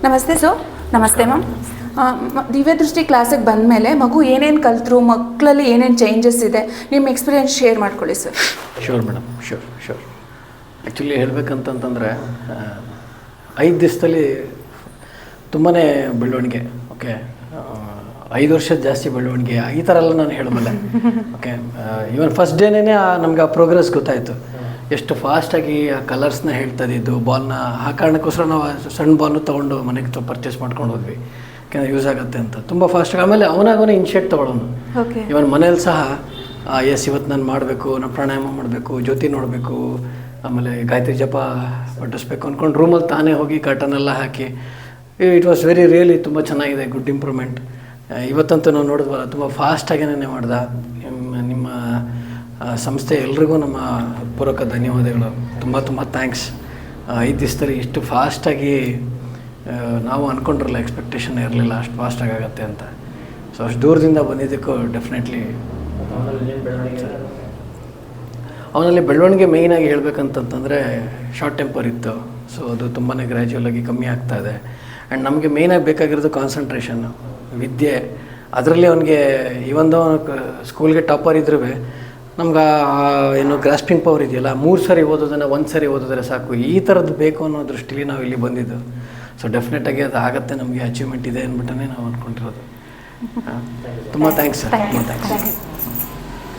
ನಮಸ್ತೆ ಸರ್. ನಮಸ್ತೆ ಮ್ಯಾಮ್. ದಿವ್ಯದೃಷ್ಟಿ ಕ್ಲಾಸಿಗೆ ಬಂದಮೇಲೆ ಮಗು ಏನೇನು ಕಲ್ತರು, ಮಕ್ಕಳಲ್ಲಿ ಏನೇನು ಚೇಂಜಸ್ ಇದೆ, ನಿಮ್ಮ ಎಕ್ಸ್ಪೀರಿಯೆನ್ಸ್ ಶೇರ್ ಮಾಡ್ಕೊಳ್ಳಿ sir. Sure madam, sure. Actually ಹೇಳ್ಬೇಕಂತಂತಂದರೆ 5 ದಿವಸದಲ್ಲಿ ತುಂಬಾ ಬೆಳವಣಿಗೆ. ಓಕೆ, 5 ವರ್ಷದ ಜಾಸ್ತಿ ಬೆಳವಣಿಗೆ, ಈ ಥರ ಎಲ್ಲ ನಾನು ಹೇಳಬಲ್ಲೆ. ಓಕೆ, ಇವನ್ ಫಸ್ಟ್ ಡೇನೇ ನಮ್ಗೆ ಆ ಪ್ರೋಗ್ರೆಸ್ ಗೊತ್ತಾಯಿತು. ಎಷ್ಟು ಫಾಸ್ಟಾಗಿ ಆ ಕಲರ್ಸ್ನ ಹೇಳ್ತಾ ಇದ್ದಿದ್ದು, ಬಾಲ್ನ. ಆ ಕಾರಣಕ್ಕೋಸ್ಕರ ನಾವು ಸಣ್ಣ ಬಾಲ್ನು ತೊಗೊಂಡು ಮನೆಗೆ ಪರ್ಚೇಸ್ ಮಾಡ್ಕೊಂಡು ಹೋದ್ವಿ, ಯಾಕೆಂದರೆ ಯೂಸ್ ಆಗುತ್ತೆ ಅಂತ. ತುಂಬ ಫಾಸ್ಟಾಗಿ ಆಮೇಲೆ ಅವನಾಗವನೇ ಇನ್ಶಿಯೇಟ್ ತೊಗೊಳೋನು. ಇವನ್ ಮನೇಲಿ ಸಹ ಎಸ್ ಇವತ್ತು ನಾನು ಮಾಡಬೇಕು, ನಾನು ಪ್ರಾಣಾಯಾಮ ಮಾಡಬೇಕು, ಜ್ಯೋತಿ ನೋಡಬೇಕು, ಆಮೇಲೆ ಗಾಯತ್ರಿ ಜಪ ಪಠಿಸ್ಬೇಕು ಅಂದ್ಕೊಂಡು ರೂಮಲ್ಲಿ ತಾನೇ ಹೋಗಿ ಕರ್ಟನೆಲ್ಲ ಹಾಕಿ ಇಟ್ ವಾಸ್ ವೆರಿ ರಿಯಲಿ ತುಂಬ ಚೆನ್ನಾಗಿದೆ. Good improvement. ಇವತ್ತಂತೂ ನಾವು ನೋಡಿದ್ವಲ್ಲ, ತುಂಬ ಫಾಸ್ಟಾಗೇನೇ ಮಾಡ್ದೆ. ನಿಮ್ಮ ಸಂಸ್ಥೆ ಎಲ್ರಿಗೂ ನಮ್ಮ ಪೂರ್ವಕ ಧನ್ಯವಾದಗಳು. ತುಂಬ ಥ್ಯಾಂಕ್ಸ್. 5 ದಿವಸದಲ್ಲಿ ಇಷ್ಟು ಫಾಸ್ಟಾಗಿ ನಾವು ಅಂದ್ಕೊಂಡಿರಲಿಲ್ಲ, ಎಕ್ಸ್ಪೆಕ್ಟೇಷನ್ ಇರಲಿಲ್ಲ ಅಷ್ಟು ಫಾಸ್ಟಾಗಿ ಆಗುತ್ತೆ ಅಂತ. ಸೊ ಅಷ್ಟು ದೂರದಿಂದ ಬಂದಿದ್ದಕ್ಕೂ ಡೆಫಿನೆಟ್ಲಿ ಅವನಲ್ಲಿ ಬೆಳವಣಿಗೆ ಮೇಯ್ನಾಗಿ ಹೇಳ್ಬೇಕಂತಂದರೆ ಶಾರ್ಟ್ ಟೆಂಪರ್ ಇತ್ತು. ಸೊ ಅದು ತುಂಬಾ ಗ್ರ್ಯಾಜುವಲಾಗಿ ಕಮ್ಮಿ ಆಗ್ತಾ ಇದೆ. ಆ್ಯಂಡ್ ನಮಗೆ ಮೇಯ್ನಾಗಿ ಬೇಕಾಗಿರೋದು ಕಾನ್ಸಂಟ್ರೇಷನ್ನು, ವಿದ್ಯೆ. ಅದರಲ್ಲಿ ಅವನಿಗೆ ಇವೊಂದು ಸ್ಕೂಲ್ಗೆ ಟಾಪರ್ ಇದ್ರೂ ನಮ್ಗೆ ಏನು ಗ್ರಾಸ್ಪಿಂಗ್ ಪವರ್ ಇದೆಯಲ್ಲ, 3 ಸರಿ ಓದೋದನ್ನು 1 ಸರಿ ಓದಿದ್ರೆ ಸಾಕು, ಈ ಥರದ್ದು ಬೇಕು ಅನ್ನೋ ದೃಷ್ಟಿಲಿ ನಾವು ಇಲ್ಲಿ ಬಂದಿದ್ದು. ಸೊ ಡೆಫಿನೆಟಾಗಿ ಅದು ಆಗುತ್ತೆ, ನಮಗೆ ಅಚೀವ್ಮೆಂಟ್ ಇದೆ ಅಂದ್ಬಿಟ್ಟೇ ನಾವು ಅಂದ್ಕೊಂಡಿರೋದು. ತುಂಬ ಥ್ಯಾಂಕ್ಸ್ ಸರ್. ತುಂಬ ಥ್ಯಾಂಕ್ಸ್.